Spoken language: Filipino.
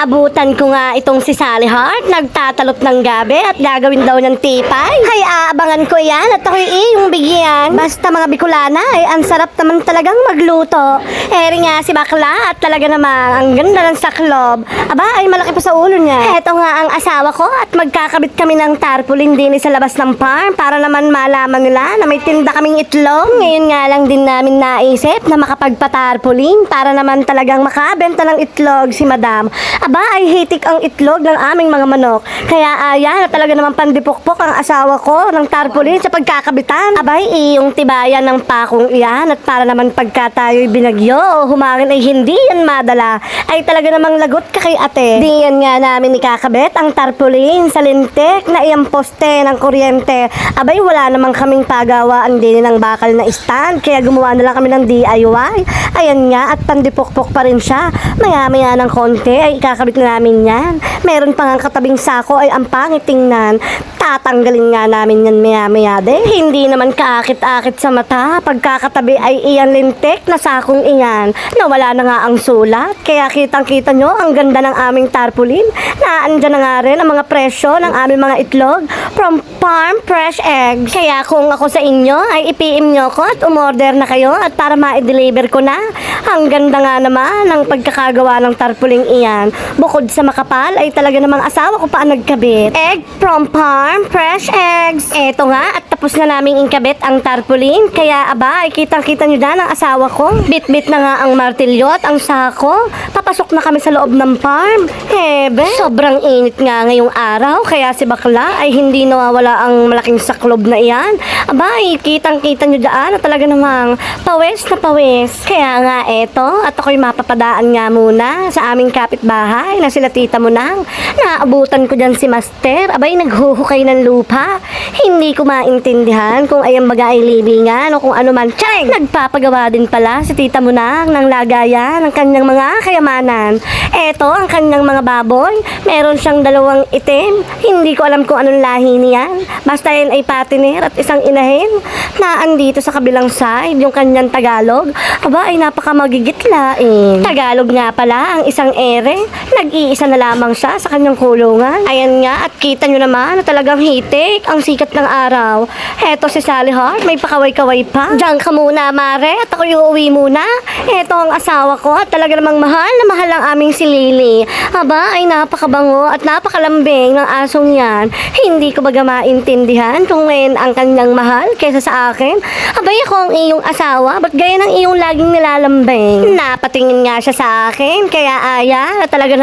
Naabutan ko nga itong si Sally Heart, nagtatalop ng gabi at gagawin daw ng tipay. Hay, aabangan ko yan at ako'y yung bigyan. Basta mga Bicolana ay ang sarap naman talagang magluto. Eri nga si bakla at talaga namang ang ganda ng saklob. Aba, ay malaki pa sa ulo niya. Eto nga ang asawa ko at magkakabit kami ng tarpaulin din sa labas ng farm para naman malaman nila na may tinda kaming itlog. Ngayon nga lang din namin naisip na makapagpatarpaulin para naman talagang makabenta ng itlog si madam. Aba, ay hitik ang itlog ng aming mga manok. Kaya ayan, na talaga naman pandipukpok ang asawa ko ng tarpaulin sa pagkakabitan. Abay, yung tibayan ng pakong iyan at para naman pagka tayo'y binagyo o humangin ay hindi yan madala, ay talaga namang lagot ka kay ate. Di yan nga namin ikakabit ang tarpaulin sa lintik na iyang poste ng kuryente. Abay, wala namang kaming pagawaan din ng bakal na stand, kaya gumawa na lang kami ng DIY. Ayan nga, at pandipukpok pa rin siya. Maya-maya ng konti ay ikakabit na namin yan. Meron pang ang katabing sako ay ang pangit tingnan. Tatanggalin nga namin yan maya-maya din. Hindi naman kaakit-akit sa mata. Pagkakatabi ay iyan lintik na sakong iyan. Nawala na nga ang sulat. Kaya kitang-kita nyo ang ganda ng aming tarpaulin. Naandyan na nga rin ang mga presyo ng aming mga itlog from Farm Fresh Eggs. Kaya kung ako sa inyo ay i-PM nyo ko at umorder na kayo at para ma-deliver ko na. Ang ganda nga naman ng pagkakagawa ng tarpaulin iyan. Bukod sa makapal ay talaga namang asawa ko pa ang nagkabit. Egg from Farm Fresh Eggs. Eto nga, at tapos na naming inkabit ang tarpaulin. Kaya aba, ay kitang-kita nyo na ang asawa ko. Bit-bit na nga ang martilyo at ang sako. Papasok na kami sa loob ng farm. Hebe, sobrang init nga ngayong araw. Kaya si bakla ay hindi nawawala ang malaking saklob na iyan. Aba, ay kitang-kita nyo daan na talaga namang pawis na pawis. Kaya nga eto, at ako'y mapapadaan nga muna sa aming kapitbahay na sila tita mo nang. Naabutan ko dyan si Master. Abay, naghuhukay ng lupa. Hindi ko maintindihan kung ayang baga ay libingan o kung ano man. Tiyeng! Nagpapagawa din pala si tita mo nang ng lagayan ng kanyang mga kayamanan. Eto, ang kanyang mga baboy. Meron siyang dalawang itim. Hindi ko alam kung anong lahi niyan. Basta yan ay patiner at isang inahin. Naandito sa kabilang side, yung kanyang Tagalog. Aba, ay napakamagigitlain. Tagalog nga pala ang isang ere. Nag-iisa na lamang siya sa kanyang kulungan. Ayan nga, at kita nyo naman na talagang hitik ang sikat ng araw. Eto si Sally Heart, may pakaway-kaway pa. Diyan ka muna, Mare, at ako uuwi muna. Eto ang asawa ko at talaga namang mahal na mahal ang aming si Lily. Aba, ay napakabango at napakalambing ng asong yan. Hindi ko baga maintindihan kung ngayon ang kanyang mahal kaysa sa akin. Abay, ako ang iyong asawa, ba't gaya ng iyong laging nilalambing? Napatingin nga siya sa akin, kaya aya na talaga